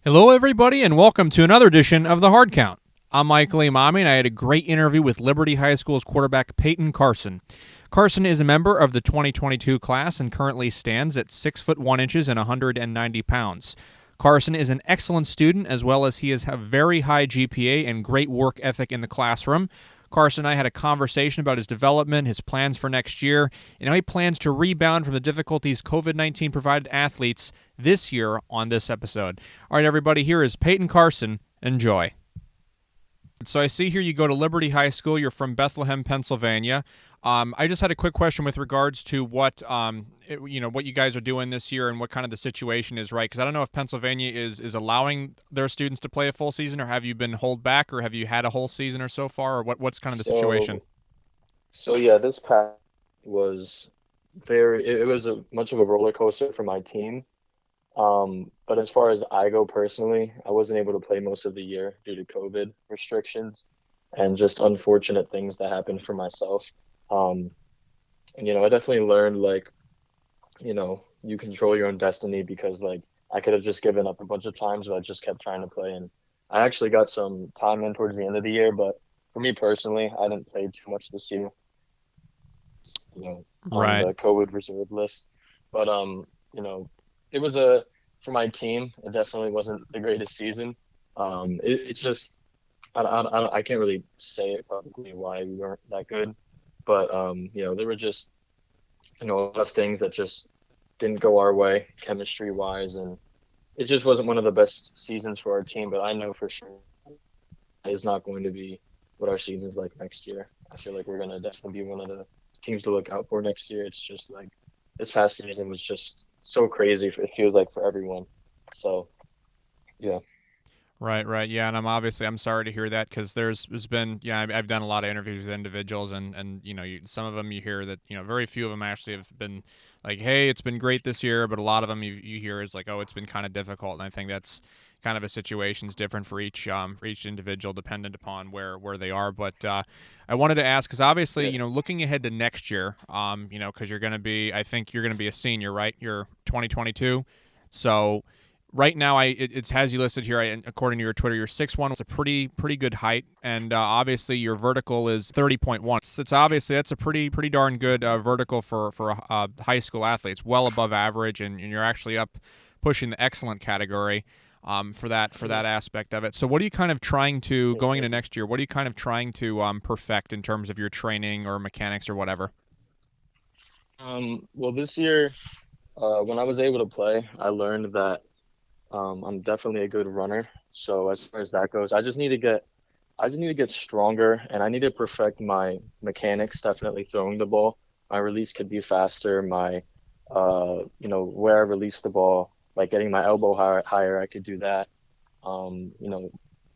Hello, everybody, and welcome to another edition of The Hard Count. I'm Michael Emami, and I had a great interview with Liberty High School's quarterback Peyton Carson. Carson is a member of the 2022 class and currently stands at 6 foot 1 inches and 190 pounds. Carson is an excellent student, as well as he has a very high GPA and great work ethic in the classroom. Carson and I had a conversation about his development, his plans for next year, and how he plans to rebound from the difficulties COVID-19 provided athletes this year on this episode. All right, everybody, here is Peyton Carson. Enjoy. So I see here you go to Liberty High School. You're from Bethlehem, Pennsylvania. I just had a quick question with regards to what what you guys are doing this year and what kind of the situation is, right? Because I don't know if Pennsylvania is allowing their students to play a full season, or have you been held back, or have you had a whole season or so far, or what's kind of the situation? So yeah, this pack was it was a much of a roller coaster for my team. But as far as I go personally, I wasn't able to play most of the year due to COVID restrictions and just unfortunate things that happened for myself. Um, and I definitely learned you control your own destiny because I could have just given up a bunch of times, but I just kept trying to play. And I actually got some time in towards the end of the year, but for me personally, I didn't play too much this year, on Right. the COVID reserve list. But it was for my team. It definitely wasn't the greatest season. It's just I can't really say it publicly why we weren't that good, but there were just a lot of things that just didn't go our way chemistry wise, and it just wasn't one of the best seasons for our team. But I know for sure it's not going to be what our season's like next year. I feel like we're gonna definitely be one of the teams to look out for next year. It's just like this past season was just so crazy. It feels like for everyone. So yeah. Right, right, yeah, and I'm sorry to hear that because there's been I've done a lot of interviews with individuals and some of them you hear that very few of them actually have been like, hey, it's been great this year, but a lot of them you hear is like, oh, it's been kind of difficult, and I think that's kind of a situation's different for each individual dependent upon where they are. But I wanted to ask because obviously Yeah. looking ahead to next year, because you're going to be, I think you're going to be a senior, right? You're 2022, so. Right now, it has you listed here. According to your Twitter, you're 6'1". It's a pretty good height, and obviously your vertical is 30.1. It's obviously that's a pretty darn good vertical for high school athletes, well above average, and you're actually up pushing the excellent category for that aspect of it. So, what are you kind of trying to Yeah, going into thank you. next year? What are you kind of trying to perfect in terms of your training or mechanics or whatever? Well, this year, when I was able to play, I learned that I'm definitely a good runner. So as far as that goes, I just need to get stronger, and I need to perfect my mechanics. Definitely throwing the ball, my release could be faster. Where I release the ball, like getting my elbow higher, I could do that.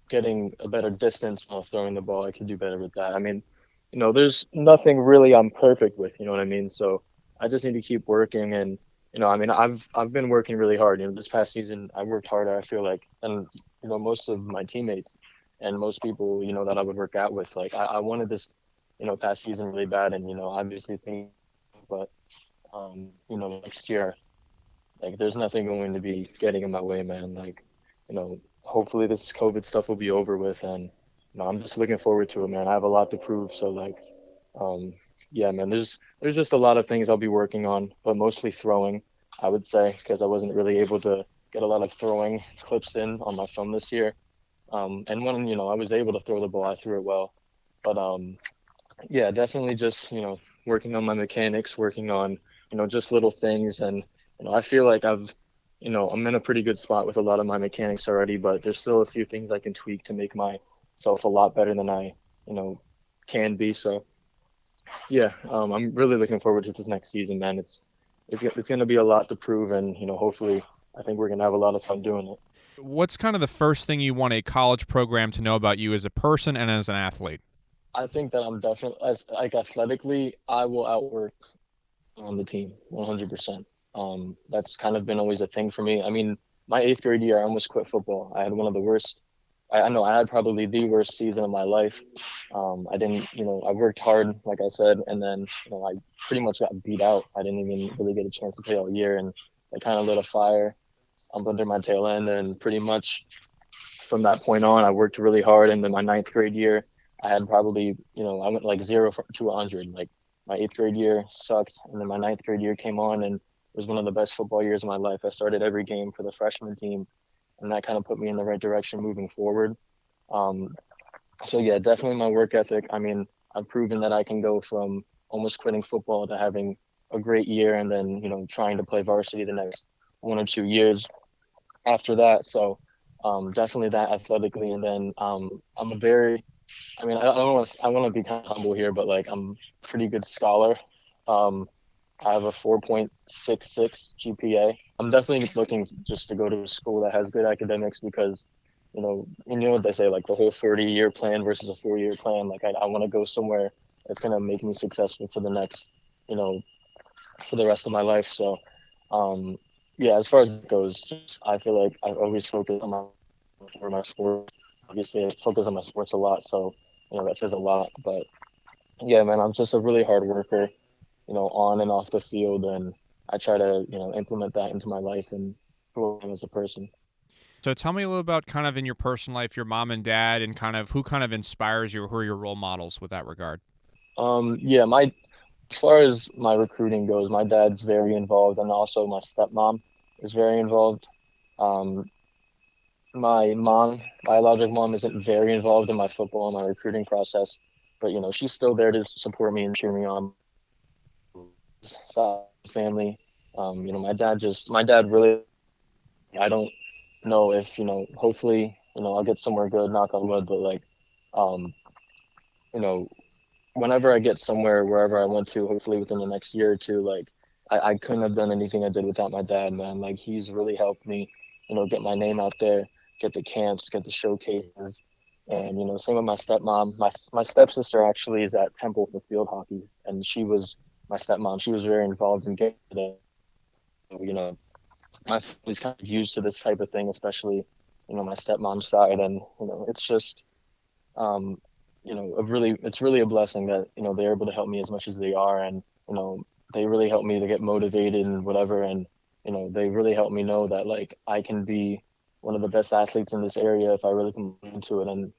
Getting a better distance while throwing the ball, I could do better with that. I mean, there's nothing really I'm perfect with. You know what I mean? So I just need to keep working, and I mean, I've been working really hard. This past season, I worked harder. I feel like, and most of my teammates and most people, that I would work out with, like I wanted this, past season really bad, and obviously things, but next year, like there's nothing going to be getting in my way, man. Like, hopefully this COVID stuff will be over with, and I'm just looking forward to it, man. I have a lot to prove, so like, um, yeah, man. There's just a lot of things I'll be working on, but mostly throwing, I would say, because I wasn't really able to get a lot of throwing clips in on my phone this year. And when I was able to throw the ball, I threw it well. But yeah, definitely just working on my mechanics, working on just little things, and I feel like I'm in a pretty good spot with a lot of my mechanics already, but there's still a few things I can tweak to make myself a lot better than I you know can be. So yeah, I'm really looking forward to this next season, man. It's going to be a lot to prove, and hopefully, I think we're going to have a lot of fun doing it. What's kind of the first thing you want a college program to know about you as a person and as an athlete? I think that I'm definitely as like athletically, I will outwork on the team 100%. That's kind of been always a thing for me. I mean, my eighth grade year, I almost quit football. I had one of the worst. I know I had probably the worst season of my life. I didn't, I worked hard, like I said, and then, I pretty much got beat out. I didn't even really get a chance to play all year, and it kind of lit a fire. under my tail end, and pretty much from that point on, I worked really hard. And then my ninth grade year, I had probably, I went like 0 to 100. Like my eighth grade year sucked, and then my ninth grade year came on, and it was one of the best football years of my life. I started every game for the freshman team, and that kind of put me in the right direction moving forward. Um, so yeah, definitely my work ethic. I mean, I've proven that I can go from almost quitting football to having a great year, and then trying to play varsity the next 1 or 2 years after that. So definitely that athletically, and then I'm a very, I mean, I want to be kind of humble here, but like I'm a pretty good scholar. Um, I have a 4.66 GPA. I'm definitely looking just to go to a school that has good academics because, what they say, like the whole 40-year plan versus a 4-year plan. Like I want to go somewhere that's gonna make me successful for the next, for the rest of my life. So, yeah, as far as it goes, I feel like I always focus on my sport. Obviously, I focus on my sports a lot, so that says a lot. But yeah, man, I'm just a really hard worker, on and off the field, and I try to implement that into my life and who I am as a person. So tell me a little about kind of in your personal life, your mom and dad, and kind of who kind of inspires you, who are your role models with that regard? Yeah, as far as my recruiting goes, my dad's very involved, and also my stepmom is very involved. Um, my mom, biological mom, isn't very involved in my football and my recruiting process, but she's still there to support me and cheer me on. So family, my dad really, I don't know if hopefully I'll get somewhere good, knock on wood, but like, um, you know, whenever I get somewhere, wherever I went to, hopefully within the next year or two, like I couldn't have done anything I did without my dad, man. Like he's really helped me, get my name out there, get the camps, get the showcases. And, same with my stepmom. My stepsister actually is at Temple for field hockey, and she was my stepmom. She was very involved in getting the, my family's kind of used to this type of thing, especially, my stepmom's side. And, it's just, um, it's really a blessing that they're able to help me as much as they are, and they really help me to get motivated and whatever, and they really help me know that like I can be one of the best athletes in this area if I really come into it. And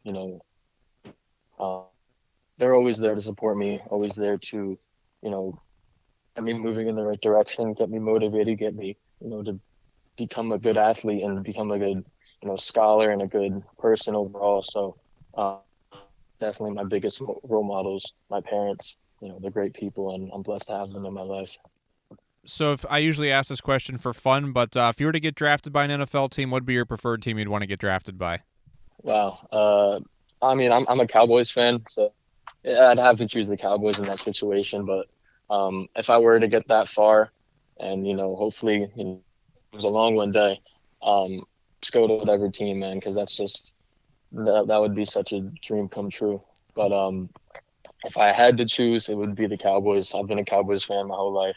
uh, they're always there to support me, always there to get me moving in the right direction, get me motivated, get me to become a good athlete and become a good scholar and a good person overall. So definitely my biggest role models, my parents. They're great people, and I'm blessed to have them in my life. So if I usually ask this question for fun, but if you were to get drafted by an NFL team, what would be your preferred team you'd want to get drafted by? Wow. I mean, I'm a Cowboys fan, so I'd have to choose the Cowboys in that situation. But if I were to get that far, and hopefully it was a long one day, just go to whatever team, man, because that's just that would be such a dream come true. But if I had to choose, it would be the Cowboys. I've been a Cowboys fan my whole life.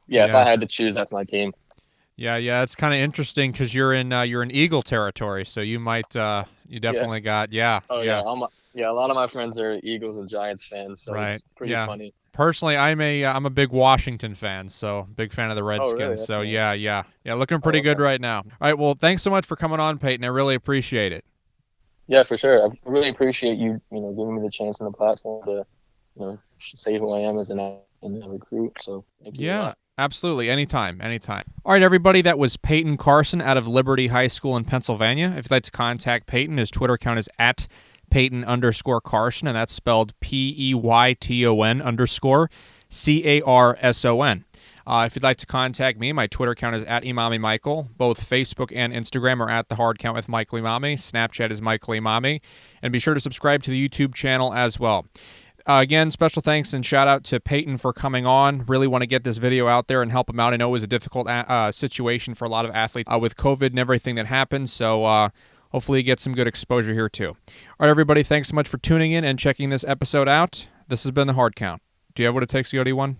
Yeah, if I had to choose, that's my team. Yeah. It's kind of interesting because you're in Eagle territory, so you might you definitely got Oh yeah. A lot of my friends are Eagles and Giants fans, so right. it's pretty funny. Personally, I'm a big Washington fan, so big fan of the Oh really? Redskins. That's So nice. yeah, looking pretty good right now. All right, well, thanks so much for coming on, Peyton. I really appreciate it. Yeah, for sure. I really appreciate you, giving me the chance and the platform to, say who I am as and a recruit. So thank you a Yeah, lot. absolutely. Anytime. All right, everybody. That was Peyton Carson out of Liberty High School in Pennsylvania. If you'd like to contact Peyton, his Twitter account is at Peyton_Carson, and that's spelled PEYTON_CARSON. If you'd like to contact me, my Twitter account is at Emami Michael. Both Facebook and Instagram are at The Hard Count with Michael Emami. Snapchat is Michael Emami. And be sure to subscribe to the YouTube channel as well. Again, special thanks and shout out to Peyton for coming on. Really want to get this video out there and help him out. I know it was a difficult situation for a lot of athletes with COVID and everything that happened. So hopefully you get some good exposure here too. All right, everybody, thanks so much for tuning in and checking this episode out. This has been The Hard Count. Do you have what it takes to go D1?